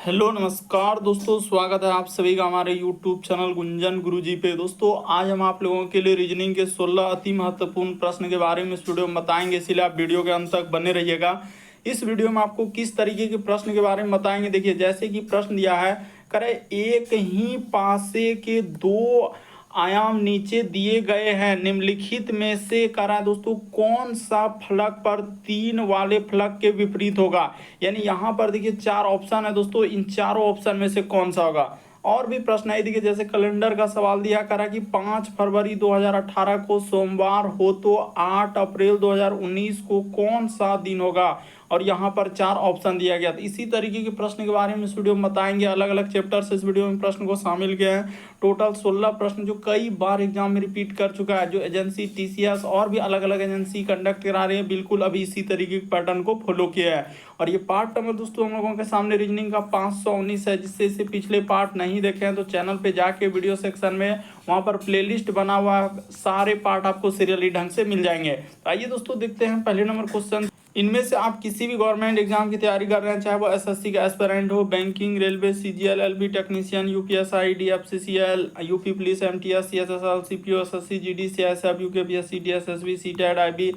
Hello नमस्कार दोस्तों, स्वागत है आप सभी का हमारे यूट्यूब चैनल गुंजन गुरुजी पे। दोस्तों आज हम आप लोगों के लिए रीजनिंग के 16 अति महत्वपूर्ण प्रश्न के बारे में इस वीडियो में बताएंगे, इसीलिए आप वीडियो के अंत तक बने रहिएगा। इस वीडियो में आपको किस तरीके के प्रश्न के बारे में बताएंगे, देखिए जैसे कि प्रश्न दिया है, करे एक ही पासे के दो आयाम नीचे दिए गए हैं, निम्नलिखित में से करा दोस्तों कौन सा फलक पर तीन वाले फलक के विपरीत होगा। यानी यहाँ पर देखिए चार ऑप्शन है दोस्तों, इन चारों ऑप्शन में से कौन सा होगा। और भी प्रश्न है, देखिए जैसे कैलेंडर का सवाल दिया करा कि 5 फरवरी 2018 को सोमवार हो तो 8 अप्रैल 2019 को कौन सा दिन होगा, और यहाँ पर चार ऑप्शन दिया गया। तो इसी तरीके के प्रश्न के बारे में इस वीडियो में बताएंगे, अलग अलग चैप्टर से इस वीडियो में प्रश्न को शामिल किया है। टोटल 16 प्रश्न जो कई बार एग्जाम में रिपीट कर चुका है, जो एजेंसी टीसीएस और भी अलग अलग एजेंसी कंडक्ट करा रहे हैं, बिल्कुल अभी इसी तरीके के पैटर्न को फॉलो किया है। और ये पार्ट नंबर दोस्तों हम लोगों के सामने रीजनिंग का 519 है, जिससे इसे पिछले पार्ट नहीं देखे हैं तो चैनल पे जाके वीडियो सेक्शन में वहाँ पर प्लेलिस्ट बना हुआ, सारे पार्ट आपको सीरियली ढंग से मिल जाएंगे। तो आइए दोस्तों देखते हैं पहले नंबर क्वेश्चन। इनमें से आप किसी भी गवर्नमेंट एग्जाम की तैयारी कर रहे हैं, चाहे वो एसएससी का एस्पिरेंट हो, banking, railway, CGL, LB technician, UPSI, DFCCL, UP police, MTS, CSSL, CPO, SSC, GD, CSF, UKPSC, DSSB, CTET, IB,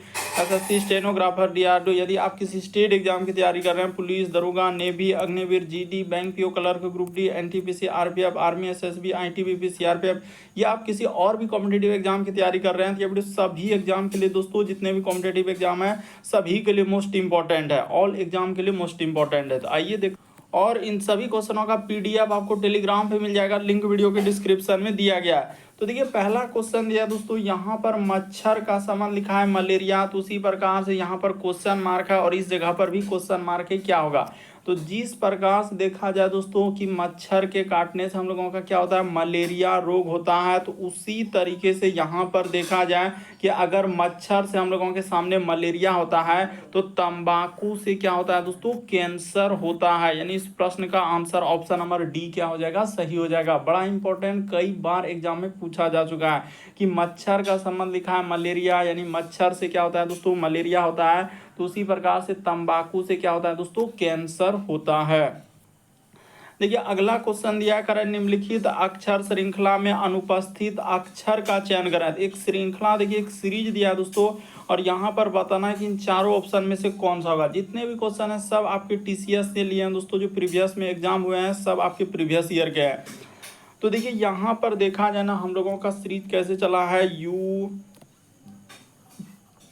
SSC, stenographer, DRDO. यदि आप किसी स्टेट एग्जाम की तैयारी कर रहे हैं, पुलिस, दरोगा, navy, Agniveer, GD, bank PO, clerk, group D, NTPC, RPF, army, SSB, ITBP, CRPF, या आप किसी और भी कॉम्पिटेटिव एग्जाम की तैयारी कर रहे हैं, तो ये वीडियो सभी एग्जाम के लिए दोस्तों, जितने भी कॉम्पिटेटिव एग्जाम है सभी के लिए मोस्ट इंपॉर्टेंट है, ऑल एग्जाम के लिए मोस्ट इंपॉर्टेंट है। तो आइए देख, और इन सभी क्वेश्चनों का पीडीएफ आपको टेलीग्राम पे मिल जाएगा, लिंक वीडियो के डिस्क्रिप्शन में दिया गया है। तो देखिए पहला क्वेश्चन दिया दोस्तों, यहाँ पर मच्छर का संबंध लिखा है मलेरिया, तो उसी प्रकार से यहाँ पर क्वेश्चन मार्क है और इस जगह पर भी क्वेश्चन मार्क है, क्या होगा। तो जिस प्रकार से देखा जाए दोस्तों कि मच्छर के काटने से हम लोगों का क्या होता है, मलेरिया रोग होता है, तो उसी तरीके से यहाँ पर देखा जाए कि अगर मच्छर से हम लोगों के सामने मलेरिया होता है तो तंबाकू से क्या होता है दोस्तों, कैंसर होता है। यानी इस प्रश्न का आंसर ऑप्शन नंबर डी क्या हो जाएगा, सही हो जाएगा। बड़ा इंपॉर्टेंट, कई बार एग्जाम में पूछा जा चुका है कि मच्छर का संबंध लिखा है मलेरिया, यानी मच्छर से क्या होता है दोस्तों, मलेरिया होता है, तो उसी प्रकार से तंबाकू से क्या होता है दोस्तों, कैंसर होता है। देखिए अगला क्वेश्चन दिया करें, निम्नलिखित अक्षर श्रृंखला में अनुपस्थित अक्षर का चयन करें। एक श्रृंखला, देखिए एक सीरीज दिया है दोस्तों, और यहाँ पर बताना है कि इन चारों ऑप्शन में से कौन सा होगा। जितने भी क्वेश्चन है सब आपके टीसीएस से लिए हैं दोस्तों, जो प्रीवियस में एग्जाम हुए हैं सब आपके प्रीवियस ईयर के हैं। तो देखिए यहाँ पर देखा जाए ना, हम लोगों का सीरीज कैसे चला है, यू,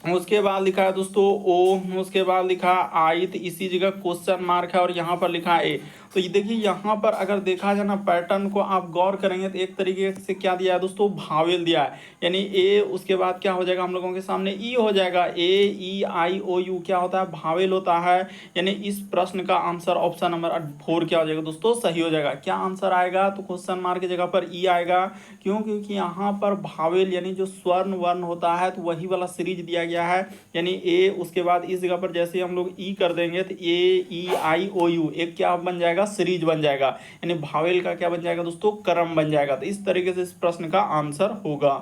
उसके बाद लिखा है दोस्तों ओ, उसके बाद लिखा है आई, तो इसी जगह क्वेश्चन मार्क है और यहाँ पर लिखा है ए। तो ये देखिए यहाँ पर अगर देखा जाए ना पैटर्न को आप गौर करेंगे तो एक तरीके से क्या दिया है दोस्तों, भावेल दिया है, यानी ए, उसके बाद क्या हो जाएगा हम लोगों के सामने ई हो जाएगा, ए ई आई ओ यू क्या होता है, भावेल होता है। यानी इस प्रश्न का आंसर ऑप्शन नंबर 4 क्या हो जाएगा दोस्तों, सही हो जाएगा। क्या आंसर आएगा, तो क्वेश्चन मार्क की जगह पर ई आएगा, क्यों, क्योंकि यहाँ पर भावेल यानी जो स्वर्ण वर्ण होता है तो वही वाला सीरीज दिया गया है, यानी ए, उसके बाद इस जगह पर जैसे हम लोग ई कर देंगे तो ए ई आई ओ यू एक क्या बन जाएगा, सीरीज बन जाएगा, यानी भावेल का क्या बन जाएगा दोस्तों, क्रम बन जाएगा। तो इस तरीके से इस प्रश्न का आंसर होगा।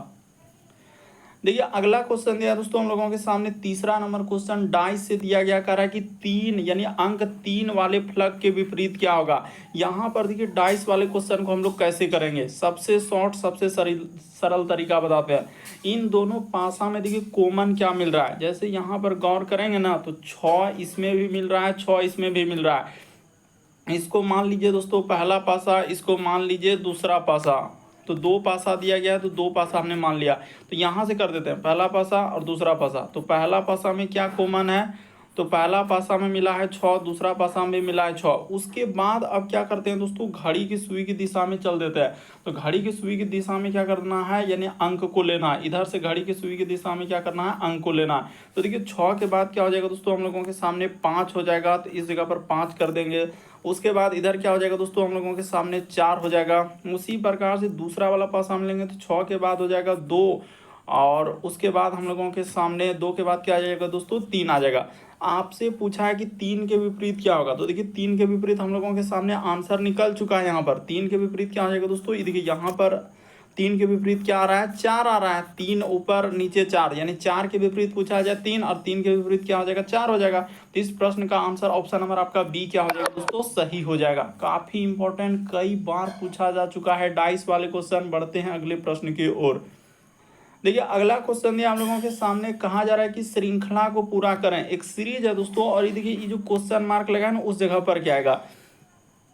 देखिए अगला क्वेश्चन दिया दोस्तों हम लोगों के सामने, तीसरा नंबर क्वेश्चन डाइस से दिया गया कह रहा है कि 3 यानी अंक 3 वाले फलक के विपरीत क्या होगा। यहाँ पर देखिए डाइस वाले क्वेश्चन को हम लोग कैसे करेंगे, सबसे शॉर्ट सबसे सरल तरीका बताते हैं। इन दोनों पासा में देखिए कॉमन क्या मिल रहा है, जैसे यहाँ पर गौर करेंगे ना तो 6 इसमें भी मिल रहा है, 6 इसमें भी मिल रहा है। इसको मान लीजिए दोस्तों पहला पासा, इसको मान लीजिए दूसरा पासा, तो 2 पासा दिया गया है तो 2 पासा हमने मान लिया। तो यहाँ से कर देते हैं पहला पासा और दूसरा पासा। तो पहला पासा में क्या कॉमन है, तो पहला पासा में मिला है 6, दूसरा पासा में मिला है 6। उसके बाद अब क्या करते हैं दोस्तों, घड़ी की सुई की दिशा में चल देते हैं। तो घड़ी की सुई की दिशा में क्या करना है, यानी अंक को लेना है, इधर से घड़ी की सुई की दिशा में क्या करना है, अंक को लेना है। तो देखिए 6 के बाद क्या हो जाएगा दोस्तों, हम लोगों के सामने 5 हो जाएगा, तो इस जगह पर 5 कर देंगे। उसके बाद इधर क्या हो जाएगा दोस्तों, हम लोगों के सामने 4 हो जाएगा। उसी प्रकार से दूसरा वाला पासा हम लेंगे तो 6 के बाद हो जाएगा 2, और उसके बाद हम लोगों के सामने 2 के बाद क्या आ जाएगा दोस्तों, 3 आ जाएगा। आपसे पूछा है कि 3 के विपरीत क्या होगा, तो देखिए 3 के विपरीत हम लोगों के सामने आंसर निकल चुका है। यहाँ पर 3 के विपरीत क्या हो जाएगा दोस्तों, ये देखिए यहाँ पर 3 के विपरीत क्या आ रहा है, 4 आ रहा है। 3 ऊपर नीचे 4, यानी 4 के विपरीत पूछा जाए 3 और 3 के विपरीत क्या हो जाएगा, 4 हो जाएगा। तो इस प्रश्न का आंसर ऑप्शन नंबर आपका बी क्या हो जाएगा दोस्तों, सही हो जाएगा। काफी इंपॉर्टेंट, कई बार पूछा जा चुका है डाइस वाले क्वेश्चन। बढ़ते हैं अगले प्रश्न की ओर। देखिए अगला क्वेश्चन दिया हम लोगों के सामने, कहा जा रहा है कि श्रृंखला को पूरा करें। एक सीरीज है दोस्तों, और ये देखिए ये जो क्वेश्चन मार्क लगा है ना, उस जगह पर क्या आएगा।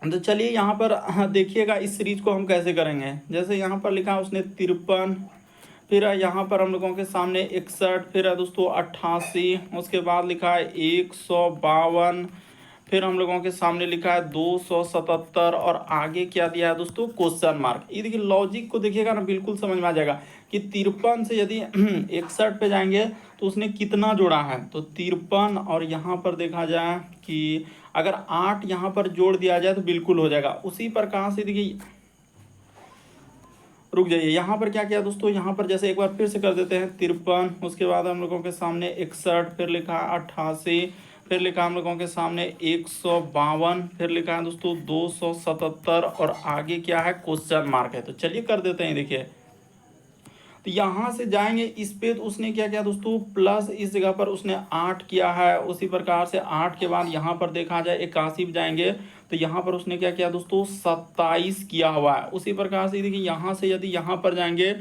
तो चलिए यहाँ पर देखिएगा इस सीरीज को हम कैसे करेंगे। जैसे यहाँ पर लिखा है उसने 53, फिर यहाँ पर हम लोगों के सामने 61, फिर है दोस्तों 88, उसके बाद लिखा है 152, फिर हम लोगों के सामने लिखा है 277, और आगे क्या दिया है दोस्तों, क्वेश्चन मार्क। ये देखिए लॉजिक को देखिएगा ना, बिल्कुल समझ में आ जाएगा कि 53 से यदि 61 पे जाएंगे तो उसने कितना जोड़ा है। तो 53, और यहाँ पर देखा जाए कि अगर 8 यहाँ पर जोड़ दिया जाए तो बिल्कुल हो जाएगा। उसी प्रकार से देखिए, रुक जाइए, यहाँ पर क्या किया दोस्तों, यहाँ पर जैसे एक बार फिर से कर देते हैं 53, उसके बाद हम लोगों के सामने 61, फिर लिखा 88, फिर लिखा हम लोगों के सामने 152, फिर लिखा है दोस्तों 277, और आगे क्या है, क्वेश्चन मार्क है। तो चलिए कर देते हैं। देखिए तो यहाँ से जाएंगे इस पे, तो उसने क्या किया दोस्तों, प्लस इस जगह पर उसने 8 किया है। उसी प्रकार से 8 के बाद यहाँ पर देखा जाए 81 जाएंगे, तो यहाँ पर उसने क्या किया दोस्तों, 27 किया हुआ है। उसी प्रकार से देखिए यहाँ से यदि यहाँ पर जाएंगे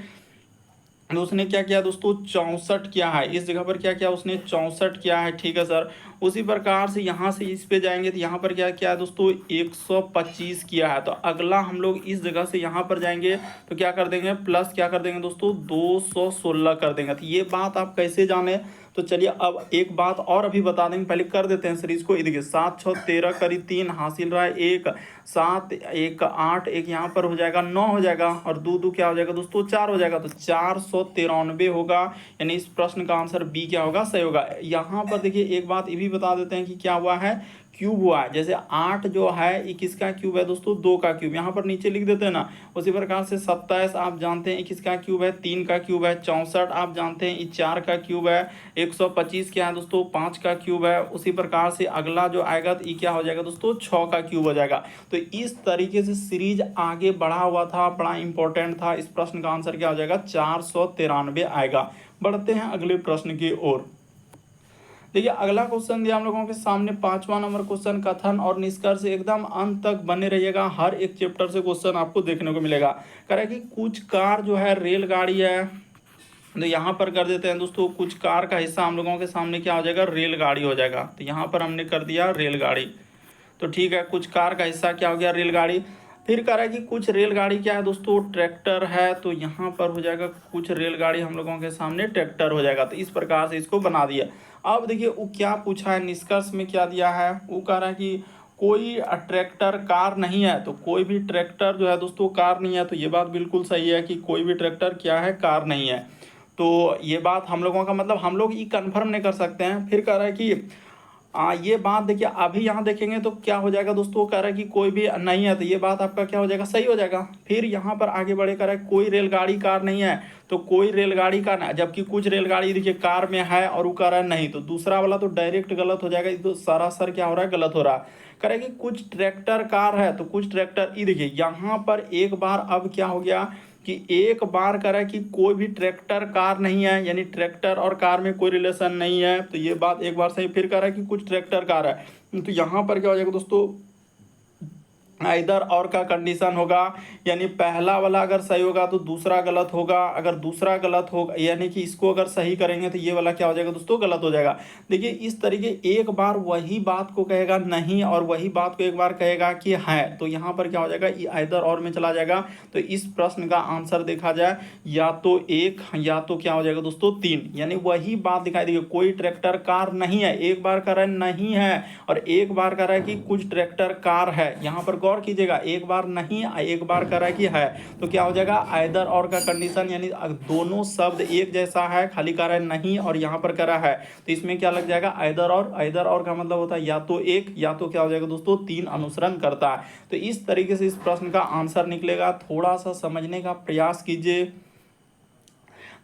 तो उसने क्या किया दोस्तों, 64 किया है। इस जगह पर क्या किया उसने, 64 किया है। ठीक है सर। उसी प्रकार से यहाँ से इस पे जाएंगे तो यहाँ पर क्या किया है दोस्तों, 125 किया है। तो अगला हम लोग इस जगह से यहाँ पर जाएंगे तो क्या कर देंगे, प्लस क्या कर देंगे दोस्तों, 216 कर देंगे। तो ये बात आप कैसे जाने, तो चलिए अब एक बात और अभी बता देंगे, पहले कर देते हैं सीरीज को। देखिए 7 6 13 करी 3 हासिल रहा है 1, 7 1 8, एक यहाँ पर हो जाएगा 9 हो जाएगा, और 2 2 क्या हो जाएगा दोस्तों, 4 हो जाएगा। तो 493 होगा, यानी इस प्रश्न का आंसर बी क्या होगा, सही होगा। यहाँ पर देखिए एक बात ये भी बता देते हैं कि क्या हुआ है, क्यूब हुआ है। जैसे 8 जो है ये किसका क्यूब है दोस्तों, 2 का क्यूब, यहाँ पर नीचे लिख देते हैं ना। उसी प्रकार से 27 आप जानते हैं किसका क्यूब है, 3 का क्यूब है। 64 आप जानते हैं ये 4 का क्यूब है। 125 क्या है दोस्तों, 5 का क्यूब है। उसी प्रकार से अगला जो आएगा तो ये क्या हो जाएगा दोस्तों, 6 का क्यूब हो जाएगा। तो इस तरीके से सीरीज आगे बढ़ा हुआ था, बड़ा इंपॉर्टेंट था। इस प्रश्न का आंसर क्या हो जाएगा, 493 आएगा। बढ़ते हैं अगले प्रश्न की ओर। देखिए अगला क्वेश्चन दिया हम लोगों के सामने 5वां नंबर क्वेश्चन, कथन और निष्कर्ष एकदम अंत तक बने रहिएगा। हर एक चैप्टर से क्वेश्चन आपको देखने को मिलेगा। कह रहा है कि कुछ कार जो है रेलगाड़ी है, तो यहाँ पर कर देते हैं दोस्तों, कुछ कार का हिस्सा हम लोगों के सामने क्या हो जाएगा, रेलगाड़ी हो जाएगा। तो यहाँ पर हमने कर दिया रेलगाड़ी। तो ठीक है, कुछ कार का हिस्सा क्या हो गया, रेलगाड़ी। फिर कह रहा है कि कुछ रेलगाड़ी क्या है दोस्तों, ट्रैक्टर है। तो यहाँ पर हो जाएगा कुछ रेलगाड़ी हम लोगों के सामने ट्रैक्टर हो जाएगा। तो इस प्रकार से इसको बना दिया। अब देखिए वो क्या पूछा है, निष्कर्ष में क्या दिया है, वो कह रहा है कि कोई ट्रैक्टर कार नहीं है। तो कोई भी ट्रैक्टर जो है दोस्तों कार नहीं है। तो ये बात बिल्कुल सही है कि कोई भी ट्रैक्टर क्या है, कार नहीं है। तो ये बात हम लोगों का मतलब हम लोग ये कंफर्म नहीं कर सकते हैं। फिर कह रहा है कि ये बात देखिए अभी यहाँ देखेंगे तो क्या हो जाएगा दोस्तों, कह रहा है कि कोई भी नहीं है। तो ये बात आपका क्या हो जाएगा, सही हो जाएगा। फिर यहाँ पर आगे बढ़े, कह रहा है कोई रेलगाड़ी कार नहीं है। तो कोई रेलगाड़ी कार नहीं, जबकि कुछ रेलगाड़ी देखिए कार में है और वो कह रहा है नहीं। तो दूसरा वाला तो डायरेक्ट गलत हो जाएगा। तो सरासर क्या हो रहा है, गलत हो रहा है। कह रहा है कि कुछ ट्रैक्टर कार है। तो कुछ ट्रैक्टर, ये देखिए यहाँ पर एक बार अब क्या हो गया कि एक बार कह रहा है कि कोई भी ट्रैक्टर कार नहीं है, यानी ट्रैक्टर और कार में कोई रिलेशन नहीं है। तो ये बात एक बार सही। फिर कह रहा है कि कुछ ट्रैक्टर कार है। तो यहाँ पर क्या हो जाएगा दोस्तों, इधर और का कंडीशन होगा, यानी पहला वाला अगर सही होगा तो दूसरा गलत होगा। अगर दूसरा गलत होगा, यानी कि इसको अगर सही करेंगे तो ये वाला क्या हो जाएगा दोस्तों, गलत हो जाएगा। देखिए इस तरीके एक बार वही बात को कहेगा नहीं, और वही बात को एक बार कहेगा कि है। तो यहाँ पर क्या हो जाएगा, ये इधर और में चला जाएगा। तो इस प्रश्न का आंसर देखा जाए या तो 1 या तो क्या हो जाएगा दोस्तों 3, यानी वही बात दिखाई देगी। कोई ट्रैक्टर कार नहीं है, एक बार कह रहा है नहीं है, और एक बार कह रहा है कि कुछ ट्रैक्टर कार है। यहाँ पर गौर कीजिएगा, एक बार नहीं, एक बार कह रहा है कि है। तो क्या हो जाएगा, आइदर और का कंडीशन, यानी दोनों शब्द एक जैसा है, खाली कह रहा है नहीं और यहाँ पर कह रहा है। तो इसमें क्या लग जाएगा, आइदर और। आइदर और का मतलब होता है या तो 1 या तो क्या हो जाएगा दोस्तों 3 अनुसरण करता है। तो इस तरीके से इस प्रश्न का आंसर निकलेगा। थोड़ा सा समझने का प्रयास कीजिए।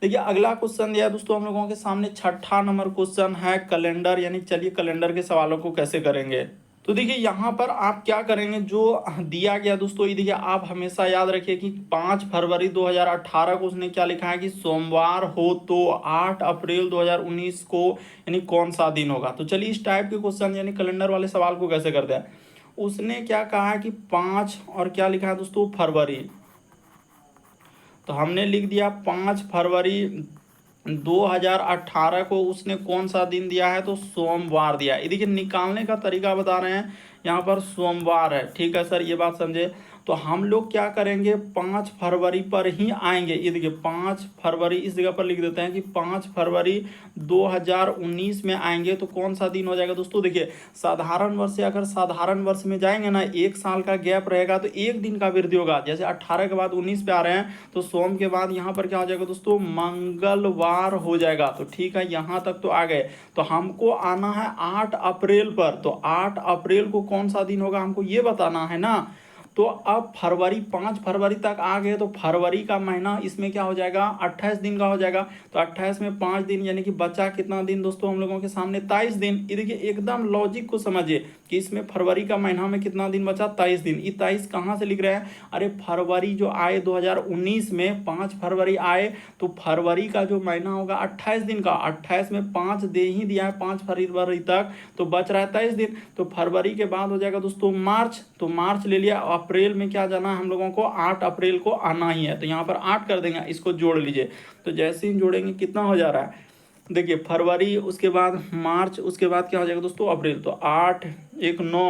देखिए अगला क्वेश्चन दिया है दोस्तों हम लोगों के सामने, 6ठा नंबर क्वेश्चन है कैलेंडर, यानी चलिए कैलेंडर के सवालों को कैसे करेंगे। तो देखिए यहाँ पर आप क्या करेंगे, जो दिया गया दोस्तों ये देखिए, आप हमेशा याद रखिए कि 5 फरवरी 2018 को उसने क्या लिखा है कि सोमवार हो तो 8 अप्रैल 2019 को यानी कौन सा दिन होगा। तो चलिए इस टाइप के क्वेश्चन यानी कैलेंडर वाले सवाल को कैसे करते हैं। उसने क्या कहा है कि 5 और क्या लिखा है दोस्तों फरवरी, तो हमने लिख दिया 5 फरवरी 2018 को उसने कौन सा दिन दिया है, तो सोमवार दिया है। ये देखिए निकालने का तरीका बता रहे हैं, यहाँ पर सोमवार है। ठीक है सर, ये बात समझे। तो हम लोग क्या करेंगे 5 फरवरी पर ही आएंगे। ये देखिए 5 फरवरी इस जगह पर लिख देते हैं कि 5 फरवरी 2019 में आएंगे तो कौन सा दिन हो जाएगा दोस्तों। देखिए साधारण वर्ष से अगर साधारण वर्ष में जाएंगे ना, 1 साल का गैप रहेगा तो 1 दिन का वृद्धि होगा। जैसे 18 के बाद 19 पे आ रहे हैं तो सोम के बाद यहाँ पर क्या हो जाएगा दोस्तों, मंगलवार हो जाएगा। तो ठीक है, यहाँ तक तो आ गए। तो हमको आना है 8 अप्रैल पर, तो 8 अप्रैल को कौन सा दिन होगा हमको ये बताना है ना। तो अब फरवरी 5 फरवरी तक आ गए तो फरवरी का महीना इसमें क्या हो जाएगा 28 दिन का हो जाएगा। तो 28 में 5 दिन यानी कि बचा कितना दिन दोस्तों हम लोगों के सामने 23 दिन। ये देखिए एकदम लॉजिक को समझिए कि इसमें फरवरी का महीना में कितना दिन बचा 23 दिन। ये 23 कहाँ से लिख रहे हैं, अरे फरवरी जो आए 2019 में 5 फरवरी आए तो फरवरी का जो महीना होगा 28 दिन का, 28 में 5 दे ही दिया है 5 फरवरी तक, तो बच रहा है 23 दिन। तो फरवरी के बाद हो जाएगा दोस्तों मार्च, तो मार्च ले लिया। अप्रैल में क्या जाना है हम लोगों को, 8 अप्रैल को आना ही है। तो यहाँ पर 8 कर देंगे, इसको जोड़ लीजिए। तो जैसे ही जोड़ेंगे कितना हो जा रहा है, देखिए फरवरी उसके बाद मार्च उसके बाद क्या हो जाएगा दोस्तों अप्रैल। तो 8 1 9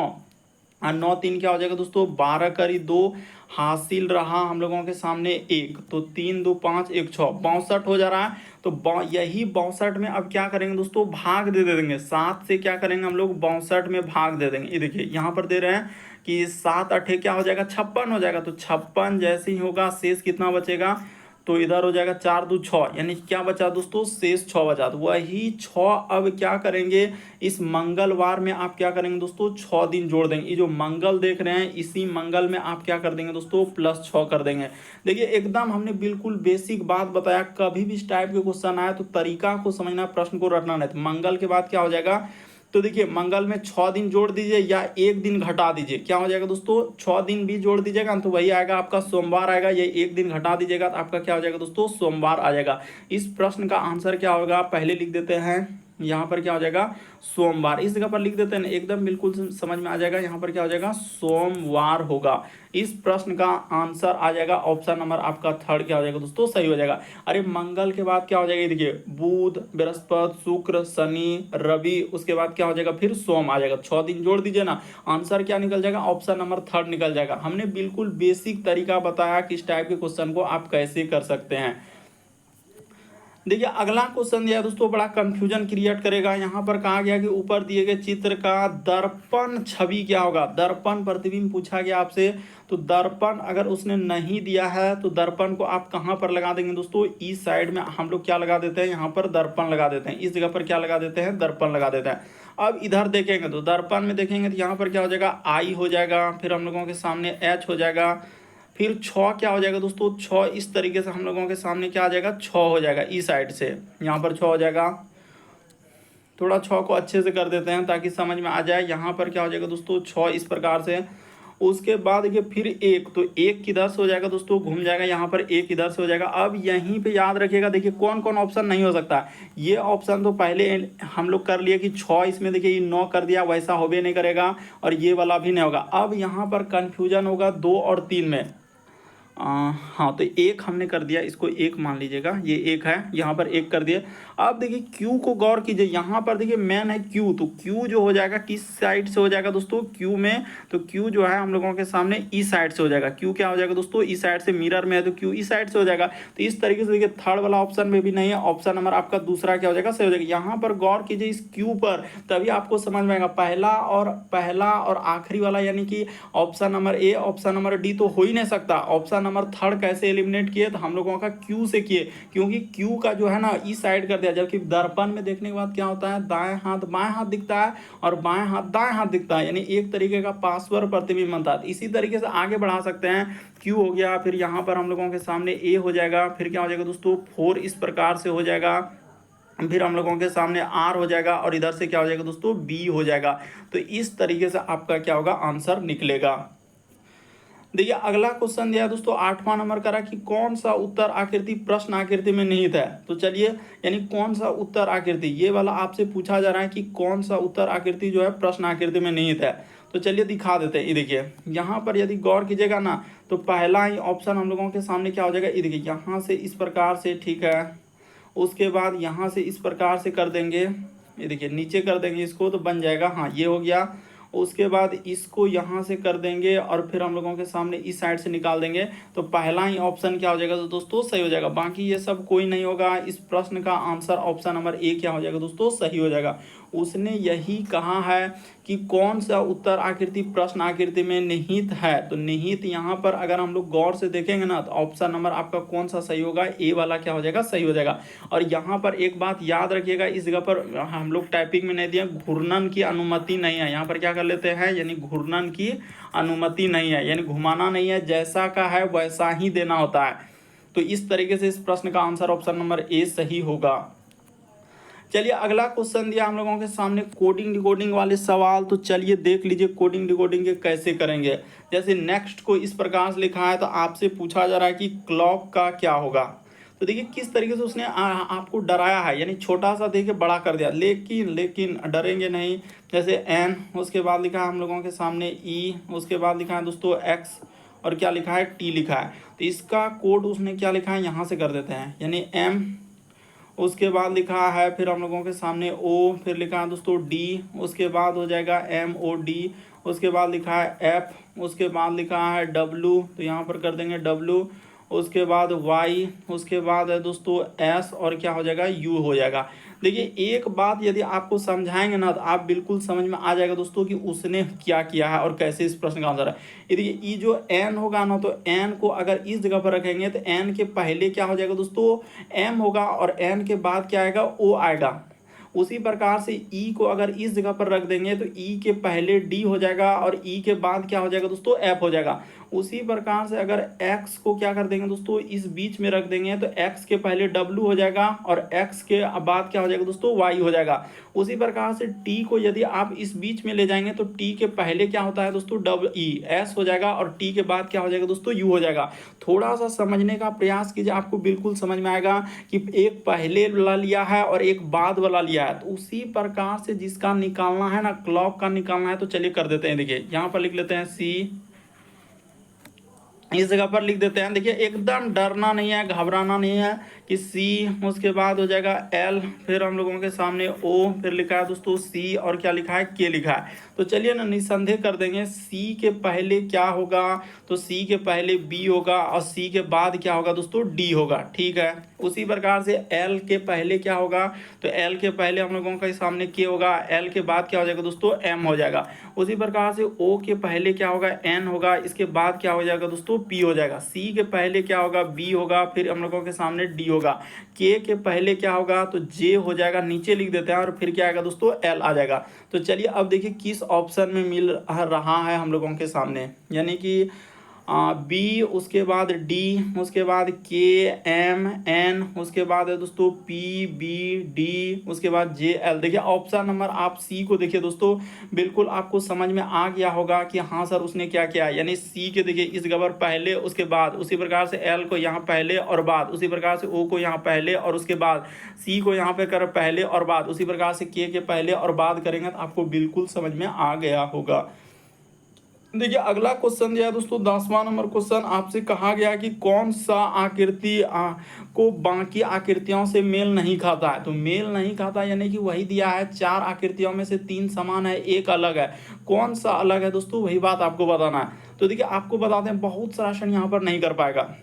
और 9 3 क्या हो जाएगा दोस्तों 12 करी 2 हासिल रहा हम लोगों के सामने 1, तो 3 2 5 1 6 62 हो जा रहा है। तो यही 62 में अब क्या करेंगे दोस्तों, भाग दे देंगे 7 से। क्या करेंगे हम लोग 62 में भाग दे देंगे। ये देखिए यहाँ पर दे रहे हैं कि 7 8 क्या हो जाएगा 56 हो जाएगा। तो 56 जैसे ही होगा शेष कितना बचेगा, तो इधर हो जाएगा 4 2 6 यानी क्या बचा दोस्तों, शेष 6 बचा। तो वही 6 अब क्या करेंगे, इस मंगलवार में आप क्या करेंगे दोस्तों 6 दिन जोड़ देंगे। ये जो मंगल देख रहे हैं इसी मंगल में आप क्या कर देंगे दोस्तों +6 कर देंगे। देखिए एकदम हमने बिल्कुल बेसिक बात बताया। कभी भी इस टाइप के क्वेश्चन आए तो तरीका को समझना, प्रश्न को रटना नहीं। तो मंगल के बाद क्या हो जाएगा, तो देखिए मंगल में 6 दिन जोड़ दीजिए या 1 दिन घटा दीजिए। क्या हो जाएगा दोस्तों 6 दिन भी जोड़ दीजिएगा तो वही आएगा आपका सोमवार आएगा। ये 1 दिन घटा दीजिएगा तो आपका क्या हो जाएगा दोस्तों सोमवार आ जाएगा। इस प्रश्न का आंसर क्या होगा पहले लिख देते हैं, यहाँ पर क्या हो जाएगा सोमवार। इस जगह पर लिख देते हैं एकदम बिल्कुल समझ में आ जाएगा। यहाँ पर क्या हो जाएगा सोमवार होगा। इस प्रश्न का आंसर आ जाएगा ऑप्शन नंबर आपका 3 क्या हो जाएगा दोस्तों सही हो जाएगा। अरे मंगल के बाद क्या हो जाएगा, देखिए बुध बृहस्पति शुक्र शनि रवि, उसके बाद क्या हो जाएगा फिर सोम आ जाएगा। 6 दिन जोड़ दीजिए ना, आंसर क्या निकल जाएगा ऑप्शन नंबर 3 निकल जाएगा। हमने बिल्कुल बेसिक तरीका बताया कि इस टाइप के क्वेश्चन को आप कैसे कर सकते हैं। देखिए अगला क्वेश्चन दिया दोस्तों बड़ा कंफ्यूजन क्रिएट करेगा। यहाँ पर कहा गया कि ऊपर दिए गए चित्र का दर्पण छवि क्या होगा। दर्पण प्रतिबिंब पूछा गया आपसे, तो दर्पण अगर उसने नहीं दिया है तो दर्पण को आप कहाँ पर लगा देंगे दोस्तों, इस साइड में हम लोग क्या लगा देते हैं, यहाँ पर दर्पण लगा देते हैं। इस जगह पर क्या लगा देते हैं, दर्पण लगा देते हैं। अब इधर देखेंगे तो दर्पण में देखेंगे तो यहाँ पर क्या हो जाएगा आई हो जाएगा, फिर हम लोगों के सामने एच हो जाएगा, फिर 6 क्या हो जाएगा दोस्तों 6 इस तरीके से हम लोगों के सामने क्या आ जाएगा 6 हो जाएगा। इस साइड से यहाँ पर 6 हो जाएगा। थोड़ा 6 को अच्छे से कर देते हैं ताकि समझ में आ जाए। यहाँ पर क्या हो जाएगा दोस्तों 6 इस प्रकार से। उसके बाद देखिए फिर 1, तो 1 किधर से हो जाएगा दोस्तों घूम जाएगा, यहाँ पर 1 इधर से हो जाएगा। अब यहीं पे याद रखिएगा देखिए कौन कौन ऑप्शन नहीं हो सकता। ये ऑप्शन तो पहले हम लोग कर लिए कि 6 इसमें देखिए ये 9 कर दिया, वैसा हो भी नहीं करेगा और ये वाला भी नहीं होगा। अब यहाँ पर कन्फ्यूजन होगा 2 और 3 में। हाँ तो 1 हमने कर दिया, इसको 1 मान लीजिएगा, ये 1 है, यहाँ पर 1 कर दिए। अब देखिए Q को गौर कीजिए, यहाँ पर देखिए मैन है Q, तो Q जो हो जाएगा किस साइड से हो जाएगा दोस्तों Q में, तो Q जो है हम लोगों के सामने इस साइड से हो जाएगा। Q क्या हो जाएगा दोस्तों इस साइड से, मिरर में है तो Q इस साइड से हो जाएगा। तो इस तरीके से देखिए थर्ड वाला ऑप्शन में भी नहीं है, ऑप्शन नंबर आपका दूसरा क्या हो जाएगा सही हो जाएगा। यहाँ पर गौर कीजिए इस Q पर, तभी आपको समझ में आएगा। पहला और आखिरी वाला यानी कि option number A option number D तो हो ही नहीं सकता। ऑप्शन नंबर 3 कैसे एलिमिनेट किए, तो हम लोगों का Q से किए, क्योंकि Q का जो है ना इस साइड कर दिया। जबकि दर्पण में देखने के बाद क्या होता है, दाएं हाथ बाएं हाथ दिखता है और बाएं हाथ दाएं हाथ दिखता है, यानी एक तरीके का पार्श्व प्रतिबिंब बनता है। इसी तरीके से आगे बढ़ा सकते हैं। Q हो गया, फिर यहाँ पर हम लोगों के सामने A हो जाएगा, फिर क्या हो जाएगा दोस्तों 4 इस प्रकार से हो जाएगा। फिर हम लोगों के सामने आर हो जाएगा और इधर से क्या हो जाएगा दोस्तों बी हो जाएगा। तो इस तरीके से आपका क्या होगा आंसर निकलेगा। देखिए अगला क्वेश्चन दिया है दोस्तों 8वां नंबर का रहा कि कौन सा उत्तर आकृति प्रश्न आकृति में निहित है। तो चलिए यानी कौन सा उत्तर आकृति, ये वाला आपसे पूछा जा रहा है कि कौन सा उत्तर आकृति जो है प्रश्न आकृति में निहित है। तो चलिए दिखा देते हैं। ये देखिए यहाँ पर यदि गौर कीजिएगा ना तो पहला ही ऑप्शन हम लोगों के सामने क्या हो जाएगा, ये देखिए यहाँ से इस प्रकार से, ठीक है, उसके बाद यहाँ से इस प्रकार से कर देंगे, ये देखिए नीचे कर देंगे इसको तो बन जाएगा, हाँ ये हो गया। उसके बाद इसको यहाँ से कर देंगे और फिर हम लोगों के सामने इस साइड से निकाल देंगे। तो पहला ही ऑप्शन क्या हो जाएगा तो दोस्तों सही हो जाएगा, बाकी ये सब कोई नहीं होगा। इस प्रश्न का आंसर ऑप्शन नंबर ए क्या हो जाएगा दोस्तों सही हो जाएगा। उसने यही कहा है कि कौन सा उत्तर आकृति प्रश्न आकृति में निहित है। तो निहित यहाँ पर अगर हम लोग गौर से देखेंगे ना तो ऑप्शन नंबर आपका कौन सा सही होगा, ए वाला क्या हो जाएगा सही हो जाएगा। और यहाँ पर एक बात याद रखिएगा, इस जगह पर हम लोग टाइपिंग में नहीं दिया, घूर्णन की अनुमति नहीं है। यहाँ पर क्या कर लेते हैं, यानी घूर्णन की अनुमति नहीं है, यानी घुमाना नहीं है, जैसा का है वैसा ही देना होता है। तो इस तरीके से इस प्रश्न का आंसर ऑप्शन नंबर ए सही होगा। चलिए अगला क्वेश्चन दिया हम लोगों के सामने कोडिंग डिकोडिंग वाले सवाल। तो चलिए देख लीजिए कोडिंग डिकोडिंग के कैसे करेंगे। जैसे नेक्स्ट को इस प्रकार से लिखा है तो आपसे पूछा जा रहा है कि क्लॉक का क्या होगा। तो देखिए किस तरीके से उसने आपको डराया है, यानी छोटा सा देखिए बड़ा कर दिया, लेकिन डरेंगे नहीं। जैसे एन, उसके बाद लिखा है हम लोगों के सामने ई, उसके बाद लिखा है दोस्तों एक्स और क्या लिखा है टी लिखा है। तो इसका कोड उसने क्या लिखा है यहाँ से कर देते हैं, यानी एम, उसके बाद लिखा है फिर हम लोगों के सामने ओ, फिर लिखा है दोस्तों डी, उसके बाद हो जाएगा एम ओ डी, उसके बाद लिखा है एफ, उसके बाद लिखा है डब्लू, तो यहाँ पर कर देंगे डब्लू, उसके बाद वाई, उसके बाद है दोस्तों एस और क्या हो जाएगा यू हो जाएगा। देखिए एक बात यदि आपको समझाएंगे ना तो आप बिल्कुल समझ में आ जाएगा दोस्तों कि उसने क्या किया है और कैसे इस प्रश्न का आंसर है। ये देखिए ई जो एन होगा ना तो एन को अगर इस जगह पर रखेंगे तो एन के पहले क्या हो जाएगा दोस्तों एम होगा और एन के बाद क्या आएगा ओ आएगा। उसी प्रकार से ई को अगर इस जगह पर रख देंगे तो ई के पहले डी हो जाएगा और ई के बाद क्या हो जाएगा दोस्तों एफ हो जाएगा। उसी प्रकार से अगर x को क्या कर देंगे दोस्तों इस बीच में रख देंगे तो x के पहले w हो जाएगा और x के बाद क्या हो जाएगा दोस्तों y हो जाएगा। उसी प्रकार से t को यदि आप इस बीच में ले जाएंगे तो t के पहले क्या होता है दोस्तों s हो जाएगा और t के बाद क्या हो जाएगा दोस्तों u हो जाएगा। थोड़ा सा समझने का प्रयास कीजिए, आपको बिल्कुल समझ में आएगा कि एक पहले वाला लिया है और एक बाद वाला लिया है। तो उसी प्रकार से जिसका निकालना है ना क्लॉक का निकालना है तो चलिए कर देते हैं। देखिए यहाँ पर लिख लेते हैं सी, इस जगह पर लिख देते हैं। देखिए एकदम डरना नहीं है, घबराना नहीं है कि सी, उसके बाद हो जाएगा एल, फिर हम लोगों के सामने ओ, फिर लिखा है दोस्तों सी और क्या लिखा है के लिखा है। तो चलिए ना निसंदेह कर देंगे सी के पहले क्या होगा तो सी के पहले बी होगा और सी के बाद क्या होगा दोस्तों डी होगा, ठीक है। उसी प्रकार से एल के पहले क्या होगा तो एल के पहले हम लोगों के सामने के होगा, एल के बाद क्या हो जाएगा दोस्तों एम हो जाएगा। उसी प्रकार से ओ के पहले क्या होगा एन होगा, इसके बाद क्या हो जाएगा दोस्तों पी हो जाएगा। सी के पहले क्या होगा बी होगा, फिर हम लोगों के सामने डी होगा। के पहले क्या होगा तो जे हो जाएगा, नीचे लिख देते हैं और फिर क्या आएगा दोस्तों एल आ जाएगा। तो चलिए अब देखिए किस ऑप्शन में मिल रहा है हम लोगों के सामने, यानी कि बी, उसके बाद डी, उसके बाद के एम एन, उसके बाद है दोस्तों पी बी डी, उसके बाद जे एल। देखिए ऑप्शन नंबर आप सी को देखिए दोस्तों, बिल्कुल आपको समझ में आ गया होगा कि हाँ सर उसने क्या किया, यानी सी के देखिए इस जगह पर पहले उसके बाद, उसी प्रकार से एल को यहाँ पहले और बाद, उसी प्रकार से ओ को यहाँ पहले और उसके बाद, सी को यहाँ पे कर पहले और बाद, उसी प्रकार से के पहले और बाद करेंगे तो आपको बिल्कुल समझ में आ गया होगा। देखिए अगला क्वेश्चन दिया है दोस्तों 10वां नंबर क्वेश्चन। आपसे कहा गया कि कौन सा आकृति को बाकी आकृतियों से मेल नहीं खाता है। तो मेल नहीं खाता यानी कि वही दिया है 4 आकृतियों में से 3 समान है, एक अलग है। कौन सा अलग है दोस्तों वही बात आपको बताना है। तो देखिए आपको बताते हैं, बहुत सारा क्षण यहाँ पर नहीं कर पाएगा।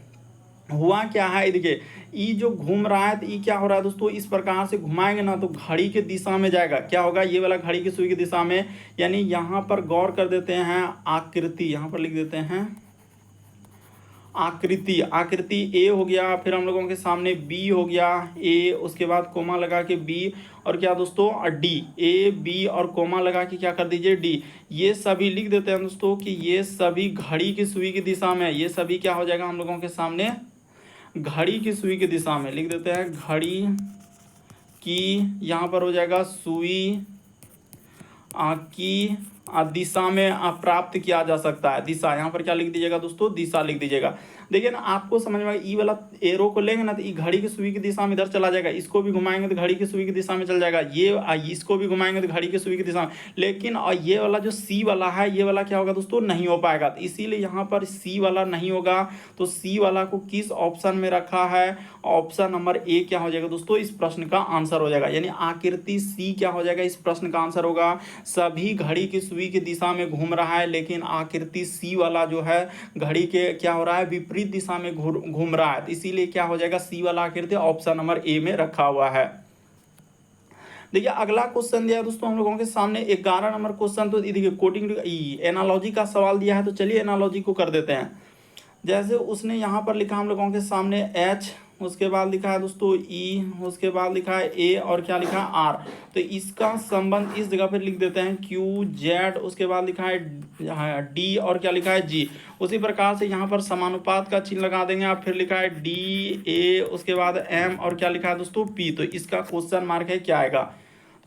हुआ क्या है, देखिए ई जो घूम रहा है तो ई क्या हो रहा है दोस्तों इस प्रकार से घुमाएंगे ना तो घड़ी के दिशा में जाएगा, क्या होगा ये वाला घड़ी की सुई की दिशा में। यानी यहाँ पर गौर कर देते हैं आकृति, यहाँ पर लिख देते हैं आकृति। आकृति ए हो गया, फिर हम लोगों के सामने बी हो गया ए, उसके बाद कोमा लगा के बी और क्या दोस्तों डी, ए बी और कोमा लगा के क्या कर दीजिए डी। ये सभी लिख देते हैं दोस्तों कि ये सभी घड़ी की सुई की दिशा में, ये सभी क्या हो जाएगा हम लोगों के सामने घड़ी की सुई की दिशा में, लिख देते हैं घड़ी की, यहाँ पर हो जाएगा सुई की दिशा में प्राप्त किया जा सकता है। दिशा यहाँ पर क्या लिख दीजिएगा दोस्तों, दिशा लिख दीजिएगा। देखिए ना, आपको समझ में ई वाला एरो को लेंगे ना तो ये घड़ी की सुई की दिशा में इधर चला जाएगा, इसको भी घुमाएंगे तो घड़ी की सुई की दिशा में चल जाएगा, ये इसको भी घुमाएंगे तो घड़ी की सुई की दिशा में। लेकिन और ये वाला जो सी वाला है, ये वाला क्या होगा दोस्तों, नहीं हो पाएगा। तो इसीलिए यहाँ पर सी वाला नहीं होगा। तो सी वाला को किस ऑप्शन में रखा है, ऑप्शन नंबर ए क्या हो जाएगा दोस्तों, इस प्रश्न का आंसर हो जाएगा। यानी आकृति सी क्या हो जाएगा, इस प्रश्न का आंसर होगा। सभी घड़ी की सुई की दिशा में घूम रहा है, लेकिन आकृति सी वाला जो है घड़ी के क्या हो रहा है, विपरीत दिशा में घूम रहा है। इसीलिए क्या हो जाएगा, सी वाला आकृति ऑप्शन नंबर ए में रखा हुआ है। देखिए अगला क्वेश्चन दिया है दोस्तों हम लोगों के सामने 11 नंबर क्वेश्चन। तो देखिए कोटिंग एनालॉजी का सवाल दिया है, तो चलिए एनालॉजी को कर देते हैं। जैसे उसने यहाँ पर लिखा हम लोगों के सामने एच, उसके बाद लिखा है दोस्तों ई, उसके बाद लिखा है ए और क्या लिखा है आर। तो इसका संबंध इस जगह पर लिख देते हैं क्यू जेड, उसके बाद लिखा है डी और क्या लिखा है जी। उसी प्रकार से यहाँ पर समानुपात का चिन्ह लगा देंगे आप, फिर लिखा है डी ए, उसके बाद एम और क्या लिखा है दोस्तों पी। तो इसका क्वेश्चन मार्क है क्या आएगा।